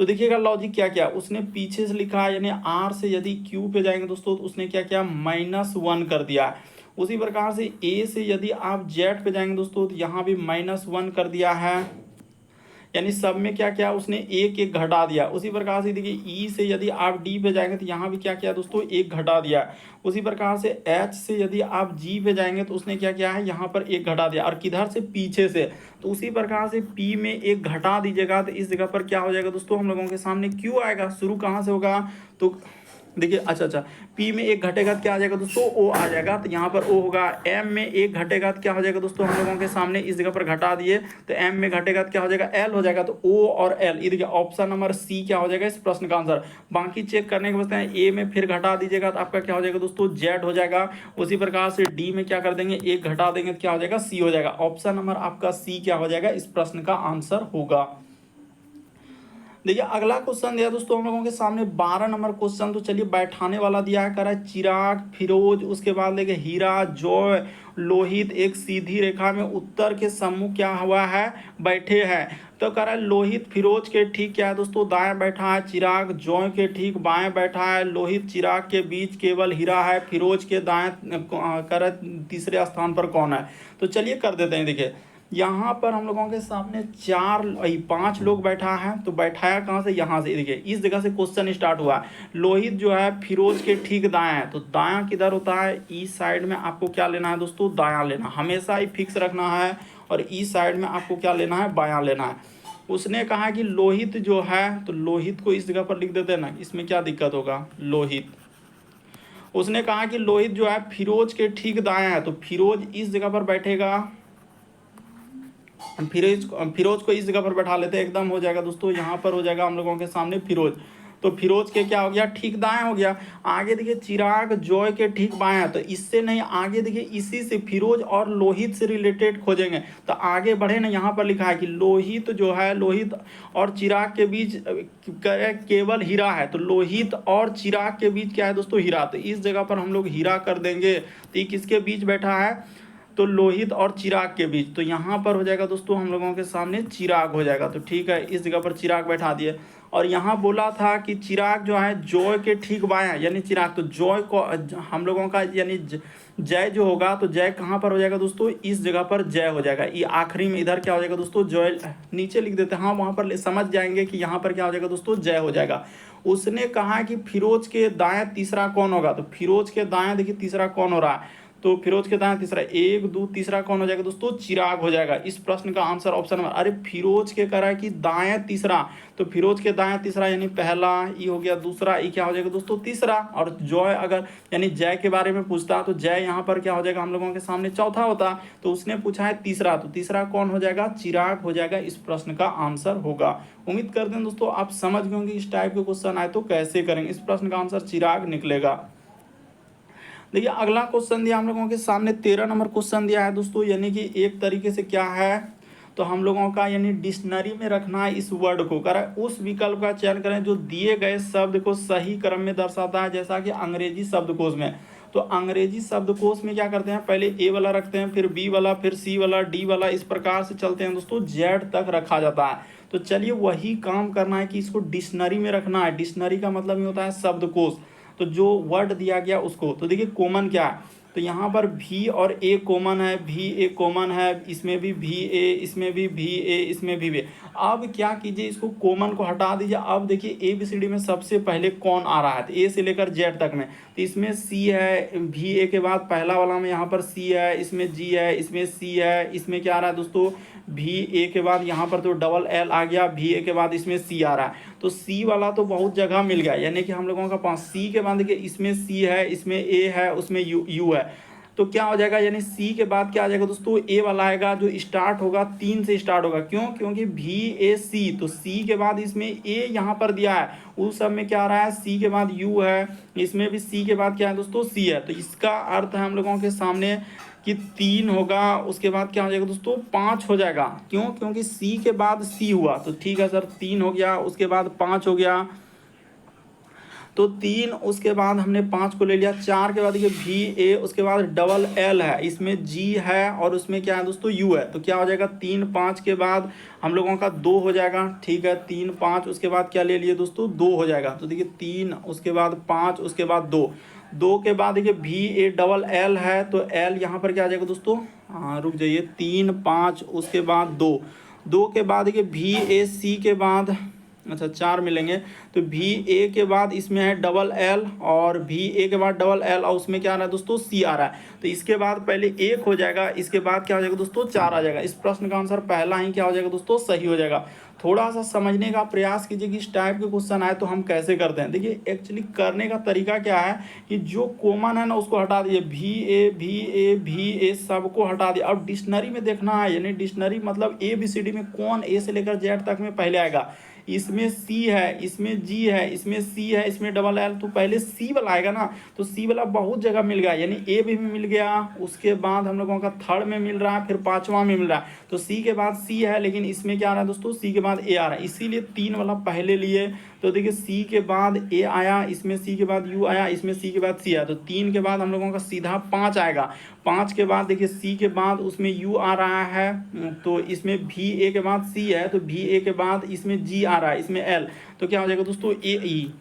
तो देखिएगा लॉजिक क्या क्या, उसने पीछे से लिखा है, यानी आर से यदि क्यू पे जाएंगे दोस्तों तो उसने क्या किया, -1 कर दिया है। उसी प्रकार से ए से यदि आप जेड पे जाएंगे दोस्तों तो यहाँ भी -1 कर दिया है, यानी सब में क्या क्या उसने एक एक घटा दिया। उसी प्रकार से देखिए ई से यदि आप डी पे जाएंगे तो यहाँ भी क्या किया दोस्तों, एक घटा दिया। उसी प्रकार से एच से यदि आप जी पे जाएंगे तो उसने क्या किया है, यहाँ पर एक घटा दिया। और किधर से, पीछे से। तो उसी प्रकार से पी में एक घटा दीजिएगा तो इस जगह पर क्या हो जाएगा दोस्तों, हम लोगों के सामने क्यू आएगा। शुरू कहाँ से होगा, तो देखिए अच्छा पी में एक घटेगा तो क्या आ जाएगा दोस्तों, ओ आ जाएगा। तो यहाँ पर ओ होगा। एम में एक घटेगा तो क्या हो जाएगा दोस्तों, हम लोगों के सामने इस जगह पर घटा दिए तो एम में घटेगा तो क्या हो जाएगा, एल हो जाएगा। तो ओ और एल, ये देखिए ऑप्शन नंबर सी क्या हो जाएगा इस प्रश्न का आंसर। बाकी चेक करने के बचते हैं, ए में फिर घटा दीजिएगा तो आपका क्या हो जाएगा दोस्तों, जेड हो जाएगा। उसी प्रकार से डी में क्या कर देंगे, एक घटा देंगे तो क्या हो जाएगा, सी हो जाएगा। ऑप्शन नंबर आपका सी क्या हो जाएगा इस प्रश्न का आंसर होगा। देखिए अगला क्वेश्चन दिया दोस्तों हम लोगों के सामने 12 नंबर क्वेश्चन। तो चलिए बैठाने वाला दिया है, कह रहा है चिराग, फिरोज, उसके बाद देखिए हीरा, जॉय, लोहित एक सीधी रेखा में उत्तर के सम्मुख क्या हुआ है, बैठे हैं। तो कह रहा है लोहित फिरोज के ठीक क्या है दोस्तों, दाएं बैठा है, चिराग जॉय के ठीक बाएं बैठा है, लोहित चिराग के बीच केवल हीरा है, फिरोज के दाएं कह रहा है तीसरे स्थान पर कौन है। तो चलिए कर देते हैं। देखिए यहाँ पर हम लोगों के सामने 5 लोग बैठा है, तो बैठाया कहाँ से, यहाँ से। देखिए इस जगह से क्वेश्चन स्टार्ट हुआ। लोहित जो है फिरोज के ठीक दाएं है, तो दायां किधर होता है, ई साइड में आपको क्या लेना है दोस्तों, दायां लेना, हमेशा ही फिक्स रखना है। और ई साइड में आपको क्या लेना है, बायां लेना है। उसने कहा कि लोहित जो है, तो लोहित को इस जगह पर लिख देते हैं ना, इसमें क्या दिक्कत होगा, लोहित। उसने कहा कि लोहित जो है फिरोज के ठीक दायां है, तो फिरोज इस जगह पर बैठेगा। फिरोज को इस जगह पर बैठा लेते हैं, एकदम हो जाएगा दोस्तों। यहाँ पर हो जाएगा हम लोगों के सामने फिरोज। तो फिरोज के क्या हो गया, ठीक दाएं हो गया। आगे देखिए चिराग जॉय के ठीक बाएं, तो इससे नहीं, आगे देखिए इसी से फिरोज और लोहित से रिलेटेड खोजेंगे। तो आगे बढ़े ना, यहाँ पर लिखा है कि लोहित जो है, लोहित और चिराग के बीच केवल हीरा है। तो लोहित और चिराग के बीच क्या है दोस्तों, हीरा। तो इस जगह पर हम लोग हीरा कर देंगे। तो ये किसके बीच बैठा है, तो लोहित और चिराग के बीच। तो यहाँ पर हो जाएगा दोस्तों हम लोगों के सामने चिराग हो जाएगा। तो ठीक है, इस जगह पर चिराग बैठा दिए। और यहाँ बोला था कि चिराग जो है जॉय के ठीक बाएं, यानी चिराग, तो जॉय को हम लोगों का यानी जय जो होगा, तो जय कहाँ पर हो जाएगा दोस्तों, इस जगह पर जय हो जाएगा। ये आखिरी में इधर क्या हो जाएगा दोस्तों, जय नीचे लिख देते हैं, हाँ वहाँ पर समझ जाएंगे कि यहाँ पर क्या हो जाएगा दोस्तों, जय हो जाएगा। उसने कहा कि फिरोज के दाएं तीसरा कौन होगा, तो फिरोज के दाएं देखिए तीसरा कौन हो रहा है, तो फिरोज के दाएं तीसरा, 1 2 तीसरा कौन हो जाएगा दोस्तों, चिराग हो जाएगा। इस प्रश्न का आंसर ऑप्शन नंबर, अरे फिरोज के कह रहा है कि दाएं तीसरा, तो फिरोज के दाएं तीसरा यानी पहला ई हो गया, दूसरा ई क्या हो जाएगा दोस्तों, तीसरा। और जॉय अगर यानी जय के बारे में पूछता तो जय यहाँ पर क्या हो जाएगा हम लोगों के सामने चौथा होता। तो उसने पूछा है तीसरा, तो तीसरा कौन हो जाएगा, चिराग हो जाएगा। इस प्रश्न का आंसर होगा। उम्मीद करते हैं दोस्तों आप समझ गए होंगे इस टाइप के क्वेश्चन आए तो कैसे करेंगे। इस प्रश्न का आंसर चिराग निकलेगा। देखिए अगला क्वेश्चन दिया हम लोगों के सामने 13 नंबर क्वेश्चन दिया है दोस्तों, यानी कि एक तरीके से क्या है, तो हम लोगों का यानी डिक्शनरी में रखना है इस वर्ड को। करें उस विकल्प का चयन करें जो दिए गए शब्द को सही क्रम में दर्शाता है, जैसा कि अंग्रेजी शब्दकोश में। तो अंग्रेजी शब्दकोश में क्या करते हैं, पहले ए वाला रखते हैं, फिर बी वाला, फिर सी वाला, डी वाला, इस प्रकार से चलते हैं दोस्तों, जेड तक रखा जाता है। तो चलिए वही काम करना है कि इसको डिक्शनरी में रखना है। डिक्शनरी का मतलब ये होता है शब्दकोश। तो जो वर्ड दिया गया उसको, तो देखिए कॉमन क्या है, तो यहाँ पर भी और ए कॉमन है, भी ए कॉमन है, इसमें भी ए, इसमें भी ए, इसमें भी वे। अब क्या कीजिए, इसको कॉमन को हटा दीजिए। अब देखिए ए बी सी डी में सबसे पहले कौन आ रहा है, तो ए से लेकर जेड तक में, तो इसमें सी है, भी ए के बाद पहला वाला में यहाँ पर सी है, इसमें जी है, इसमें सी है, इसमें क्या आ रहा है दोस्तों, भी ए के बाद यहाँ पर तो डबल एल आ गया, भी ए के बाद इसमें सी आ रहा है। तो सी वाला तो बहुत जगह मिल गया, यानी कि हम लोगों का पास सी के बाद देखिए इसमें सी है, इसमें ए है, उसमें यू है। तो क्या हो जाएगा, यानी सी के बाद क्या आ जाएगा दोस्तों, ए वाला आएगा जो स्टार्ट होगा 3 से स्टार्ट होगा। क्यों, क्योंकि भी ए सी, तो सी के बाद इसमें ए यहाँ पर दिया है, उस सब में क्या आ रहा है, सी के बाद यू है, इसमें भी सी के बाद क्या है दोस्तों, सी है। तो इसका अर्थ है हम लोगों के सामने कि 3 होगा, उसके बाद क्या हो जाएगा दोस्तों, 5 हो जाएगा। क्यों, क्योंकि सी के बाद सी हुआ, तो ठीक है सर 3 हो गया, उसके बाद 5 हो गया, तो 3, उसके बाद हमने 5 को ले लिया, 4 के बाद देखिए भी ए, उसके बाद डबल एल है, इसमें जी है, और उसमें क्या है दोस्तों, यू है। तो क्या हो जाएगा, 3 5 के बाद हम लोगों का 2 हो जाएगा, ठीक है, 3 5, उसके बाद क्या ले लिए दोस्तों, 2 हो जाएगा। तो देखिए 3, उसके बाद 5, उसके बाद 2 के बाद देखिए भी ए डबल एल है, तो एल यहाँ पर क्या आ जाएगा दोस्तों, हाँ रुक जाइए, 3 5, उसके बाद 2 के बाद देखिए भी ए सी के बाद, अच्छा 4 मिलेंगे, तो भी ए के बाद इसमें है डबल एल, और भी ए के बाद डबल एल, और उसमें क्या आ रहा है दोस्तों, सी आ रहा है। तो इसके बाद पहले 1 हो जाएगा, इसके बाद क्या हो जाएगा दोस्तों, 4 आ जाएगा। इस प्रश्न का आंसर पहला ही क्या हो जाएगा दोस्तों, सही हो जाएगा। थोड़ा सा समझने का प्रयास कीजिए कि इस टाइप के क्वेश्चन आए तो हम कैसे करते हैं। देखिए एक्चुअली करने का तरीका क्या है कि जो कॉमन है ना उसको हटा दीजिए, भी ए भी ए भी ए सबको हटा दिया। अब डिक्शनरी में देखना है, यानी डिक्शनरी मतलब ए बी सी डी में कौन ए से लेकर जेड तक में पहले आएगा। इसमें सी है, इसमें जी है, इसमें सी है, इसमें डबल एल, तो पहले सी वाला आएगा ना। तो सी वाला बहुत जगह मिल गया, यानी ए भी मिल गया, उसके बाद हम लोगों का थर्ड में मिल रहा है, फिर 5वां में मिल रहा है। तो सी के बाद सी है, लेकिन इसमें क्या आ रहा है दोस्तों, सी के बाद ए आ रहा है, इसीलिए 3 वाला पहले लिए। तो देखिए सी के बाद ए आया, इसमें सी के बाद यू आया, इसमें सी के बाद सी आया, तो 3 के बाद हम लोगों का सीधा 5 आएगा। 5 के बाद देखिए सी के बाद उसमें यू आ रहा है, तो इसमें भी ए के बाद सी है, तो भी ए के बाद इसमें जी आ रहा है, इसमें एल, तो क्या हो जाएगा दोस्तों, ए ई।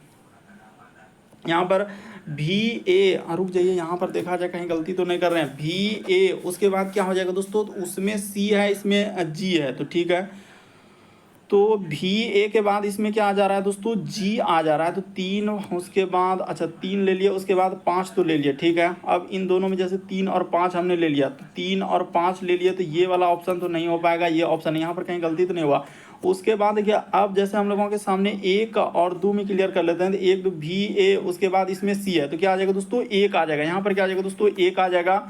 यहाँ पर भी ए, रुक जाइए, यहाँ पर देखा जाए कहीं गलती तो नहीं कर रहे हैं, भी ए, उसके बाद क्या हो जाएगा दोस्तों, तो उसमें सी है, इसमें जी है, तो ठीक है। तो भी ए के बाद इसमें क्या आ जा रहा है दोस्तों, जी आ जा रहा है, तो 3, उसके बाद अच्छा 3 ले लिया, उसके बाद 5 तो ले लिया, ठीक है। अब इन दोनों में जैसे 3 और 5 हमने ले लिया, तो 3 और 5 ले लिया, तो ये वाला ऑप्शन तो नहीं हो पाएगा, ये ऑप्शन यहाँ पर कहीं गलती तो नहीं हुआ। उसके बाद देखिए अब जैसे हम लोगों के सामने 1 और 2 में क्लियर कर लेते हैं, तो 1 2 भी ए, उसके बाद इसमें सी है, तो क्या आ जाएगा दोस्तों, 1 आ जाएगा, यहाँ पर क्या आ जाएगा दोस्तों, 1 आ जाएगा।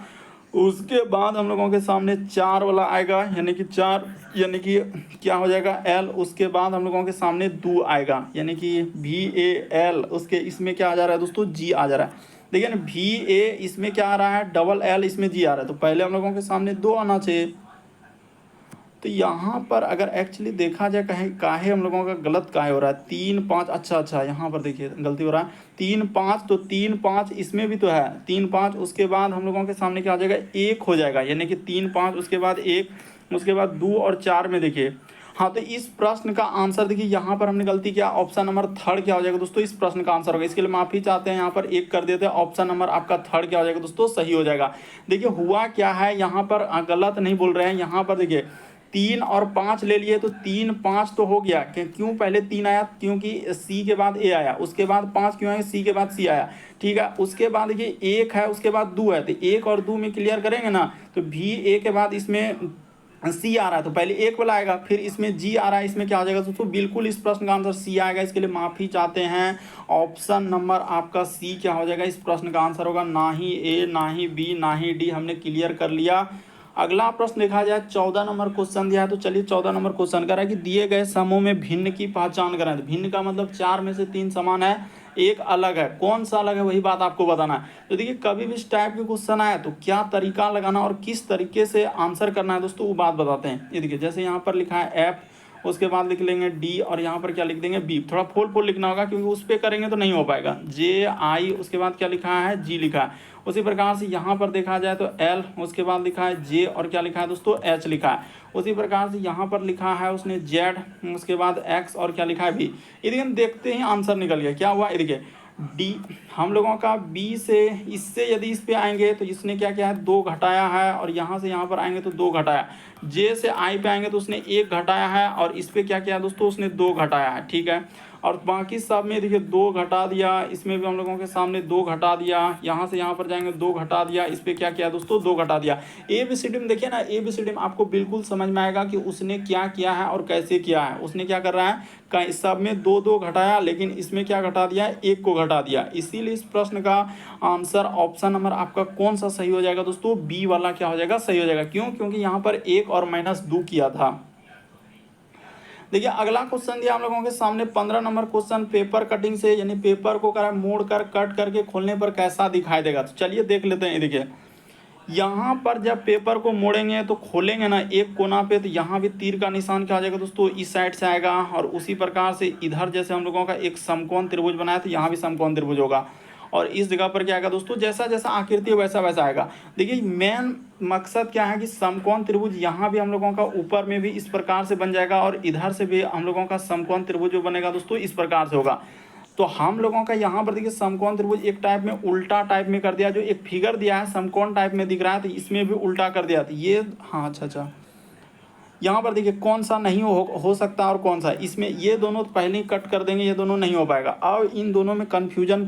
उसके बाद हम लोगों के सामने 4 वाला आएगा, यानी कि 4, यानी कि क्या हो जाएगा एल, उसके बाद हम लोगों के सामने 2 आएगा, यानी कि भी ए एल, उसके इसमें क्या आ जा रहा है दोस्तों, जी आ जा रहा है। देखिए ना, भी ए इसमें क्या आ रहा है, डबल एल, इसमें जी आ रहा है, तो पहले हम लोगों के सामने 2 आना चाहिए। तो यहाँ पर अगर एक्चुअली देखा जाए कहीं काहे हम लोगों का गलत काहे हो रहा है, 3 5, अच्छा यहाँ पर देखिए गलती हो रहा है, 3 5, तो 3 5 इसमें भी तो है, 3 5, उसके बाद हम लोगों के सामने क्या आ जाएगा, 1 हो जाएगा, यानी कि 3 5, उसके बाद 1, उसके बाद 2 और 4 में देखिए। हाँ, तो इस प्रश्न का आंसर देखिए, यहाँ पर हमने गलती किया, ऑप्शन नंबर थर्ड क्या हो जाएगा दोस्तों, इस प्रश्न का आंसर होगा। इसके लिए माफी चाहते हैं, यहाँ पर 1 कर देते हैं, ऑप्शन नंबर आपका थर्ड क्या हो जाएगा दोस्तों, सही हो जाएगा। देखिए हुआ क्या है, यहाँ पर गलत नहीं बोल रहे हैं, यहाँ पर देखिए 3 और 5 ले लिए, तो 3 5 तो हो गया, क्यों पहले 3 आया, क्योंकि सी के बाद ए आया, उसके बाद 5 क्यों आया, सी के बाद सी आया, ठीक है। उसके बाद देखिए 1 है, उसके बाद 2 है, तो 1 और 2 में क्लियर करेंगे ना, तो भी ए के बाद इसमें सी आ रहा है, तो पहले 1 वाला आएगा, फिर इसमें जी आ रहा है, इसमें क्या आ जाएगा दोस्तों, बिल्कुल इस प्रश्न का आंसर सी आएगा। इसके लिए माफी चाहते हैं, ऑप्शन नंबर आपका सी क्या हो जाएगा, इस प्रश्न का आंसर होगा, ना ही ए, ना ही बी, ना ही डी, हमने क्लियर कर लिया। अगला प्रश्न देखा जाए, 14 नंबर क्वेश्चन दिया है, तो चलिए 14 नंबर क्वेश्चन कह रहा है कि दिए गए समूह में भिन्न की पहचान करें। तो भिन्न का मतलब 4 में से 3 समान है, 1 अलग है, कौन सा अलग है वही बात आपको बताना है। तो देखिए कभी भी इस टाइप के क्वेश्चन आए तो क्या तरीका लगाना और किस तरीके से आंसर करना है दोस्तों, वो बात बताते हैं। ये देखिए जैसे यहाँ पर लिखा है एफ, उसके बाद लिख लेंगे डी, और यहाँ पर क्या लिख देंगे बी। थोड़ा फोल फोल लिखना होगा क्योंकि उस पर करेंगे तो नहीं हो पाएगा। जे आई, उसके बाद क्या लिखा है जी लिखा है, उसी प्रकार से यहाँ पर देखा जाए तो L, उसके बाद लिखा है J और क्या लिखा है दोस्तों H लिखा है। उसी प्रकार से यहाँ पर लिखा है उसने Z, उसके बाद X और क्या लिखा है B। ये देखिए देखते ही आंसर निकल गया, क्या हुआ ये देखिए डी हम लोगों का बी से इससे यदि इस पे आएंगे तो इसने क्या किया है 2 घटाया है, और यहाँ से यहाँ पर आएंगे तो 2 घटाया। जे से आई पे आएंगे तो उसने 1 घटाया है, और इस पे क्या किया दोस्तों उसने 2 घटाया है, ठीक है। और बाकी सब में देखिए 2 घटा दिया, इसमें भी हम लोगों के सामने 2 घटा दिया, यहाँ से यहाँ पर जाएंगे 2 घटा दिया, इस पे क्या किया दोस्तों 2 घटा दिया। ABCD में देखिए ना, ABCD में आपको बिल्कुल समझ में आएगा कि उसने क्या किया है और कैसे किया है। उसने क्या कर रहा है इस सब में 2 घटाया, लेकिन इसमें क्या घटा दिया 1 को घटा दिया। इसीलिए इस प्रश्न का आंसर ऑप्शन नंबर आपका कौन सा सही हो जाएगा दोस्तों, बी वाला क्या हो जाएगा सही हो जाएगा। क्यों? क्योंकि यहाँ पर 1 और -2 किया था। देखिए अगला क्वेश्चन दिया हम लोगों के सामने 15 नंबर क्वेश्चन, पेपर कटिंग से यानी पेपर को करा मोड़ कर कट करके खोलने पर कैसा दिखाई देगा। तो चलिए देख लेते हैं। देखिए यहाँ पर जब पेपर को मोड़ेंगे तो खोलेंगे ना एक कोना पे, तो यहाँ भी तीर का निशान क्या आ जाएगा दोस्तों इस साइड से आएगा, और उसी प्रकार से इधर जैसे हम लोगों का एक समकोण त्रिभुज बनाया तो यहाँ भी समकोण त्रिभुज होगा, और इस जगह पर क्या आएगा दोस्तों जैसा जैसा आकृति वैसा वैसा आएगा। देखिए मेन मकसद क्या है कि समकोण त्रिभुज यहाँ भी हम लोगों का ऊपर में भी इस प्रकार से बन जाएगा, और इधर से भी हम लोगों का समकोण त्रिभुज जो बनेगा दोस्तों इस प्रकार से होगा। तो हम लोगों का यहाँ पर देखिए समकोण त्रिभुज एक टाइप में उल्टा टाइप में कर दिया, जो एक फिगर दिया है समकोण टाइप में दिख रहा है तो इसमें भी उल्टा कर दिया। तो ये हाँ अच्छा यहाँ पर देखिए कौन सा नहीं हो सकता और कौन सा, इसमें ये दोनों तो पहले ही कट कर देंगे, ये दोनों नहीं हो पाएगा। अब इन दोनों में कन्फ्यूजन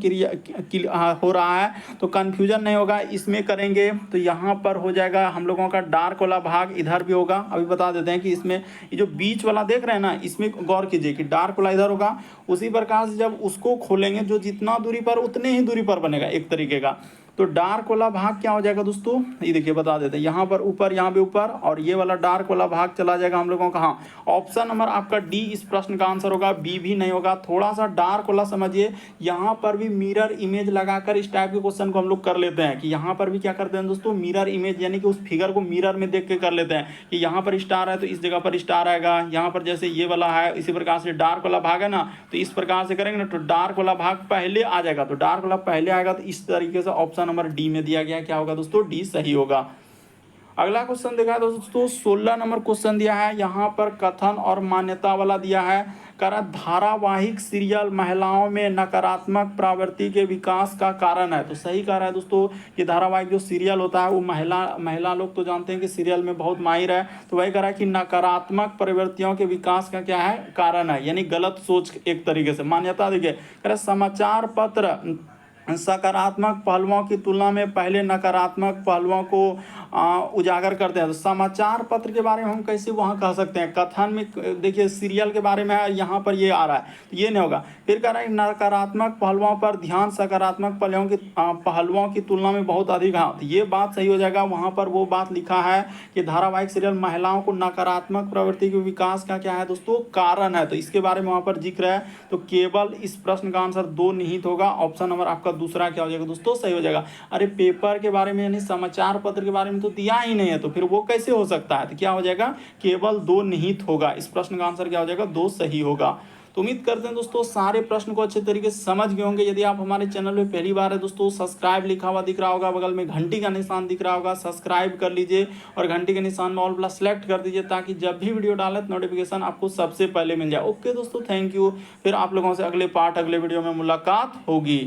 हो रहा है, तो कन्फ्यूजन नहीं होगा, इसमें करेंगे तो यहाँ पर हो जाएगा हम लोगों का डार्क वाला भाग इधर भी होगा। अभी बता देते हैं कि इसमें ये जो बीच वाला देख रहे हैं ना, इसमें गौर कीजिए कि डार्क वाला इधर होगा। उसी प्रकार से जब उसको खोलेंगे जो जितना दूरी पर उतने ही दूरी पर बनेगा एक तरीके का। तो डार्क वाला भाग क्या हो जाएगा दोस्तों, ये देखिए बता देते हैं, यहाँ पर ऊपर यहाँ भी ऊपर, और ये वाला डार्क वाला भाग चला जाएगा हम लोगों का। हाँ ऑप्शन नंबर आपका डी इस प्रश्न का आंसर होगा, बी भी नहीं होगा। थोड़ा सा डार्क वाला समझिए, यहाँ पर भी मिरर इमेज लगाकर इस टाइप के क्वेश्चन को हम लोग कर लेते हैं कि यहाँ पर भी क्या करते हैं दोस्तों मिरर इमेज, यानी कि उस फिगर को मिरर में देख के कर लेते हैं कि यहाँ पर स्टार है तो इस जगह पर स्टार आएगा, यहाँ पर जैसे ये वाला है इसी प्रकार से डार्क वाला भाग है ना, तो इस प्रकार से करेंगे ना तो डार्क वाला भाग पहले आ जाएगा। तो डार्क वाला पहले आएगा, तो इस तरीके से ऑप्शन नंबर डी में दिया गया क्या होगा दोस्तों, डी सही होगा। अगला क्वेश्चन देखा है दोस्तों 16 नंबर क्वेश्चन दिया है, यहाँ पर कथन और मान्यता वाला दिया है। कह धारावाहिक सीरियल महिलाओं में नकारात्मक प्रवृत्ति के विकास का कारण है। तो सही कह रहा है दोस्तों, ये धारावाहिक जो सीरियल होता है वो महिला लोग तो जानते हैं कि सीरियल में बहुत माहिर है, तो वही कह रहा है कि नकारात्मक प्रवृत्तियों के विकास का क्या है कारण है, यानी गलत सोच एक तरीके से। मान्यता देखिए कह रहा समाचार पत्र सकारात्मक पहलुओं की तुलना में पहले नकारात्मक पहलुओं को उजागर करते हैं। तो समाचार पत्र के बारे में हम कैसे वहाँ कह सकते हैं, कथन में देखिए सीरियल के बारे में है, यहाँ पर ये आ रहा है तो ये नहीं होगा। फिर कह रहा है नकारात्मक पहलुओं पर ध्यान सकारात्मक पहलुओं की तुलना में बहुत अधिक है, तो ये बात सही हो जाएगा। वहाँ पर वो बात लिखा है कि धारावाहिक सीरियल महिलाओं को नकारात्मक प्रवृत्ति के विकास का क्या है दोस्तों कारण है, तो इसके बारे में वहाँ पर जिक्र है। तो केवल इस प्रश्न का आंसर 2 निहित होगा, ऑप्शन नंबर आपका दूसरा क्या हो जाएगा दोस्तों सही हो जाएगा। अरे पेपर के बारे में यानी समाचार पत्र के बारे में तो दिया ही नहीं है, तो फिर वो कैसे हो सकता है, तो क्या हो जाएगा केवल 2 निहित होगा। इस प्रश्न का आंसर क्या हो जाएगा 2 सही होगा। तो उम्मीद करते हैं दोस्तों सारे प्रश्न को अच्छे तरीके से समझ गए होंगे। यदि आप हमारे चैनल में पहली बार है दोस्तों, सब्सक्राइब लिखा हुआ दिख रहा होगा, बगल में घंटी का निशान दिख रहा होगा, सब्सक्राइब कर लीजिए और घंटी के निशान में ऑल प्लस सेलेक्ट कर दीजिए, ताकि जब भी वीडियो डालें तो नोटिफिकेशन आपको सबसे पहले मिल जाए। ओके दोस्तों, थैंक यू। फिर आप लोगों से अगले वीडियो में मुलाकात होगी।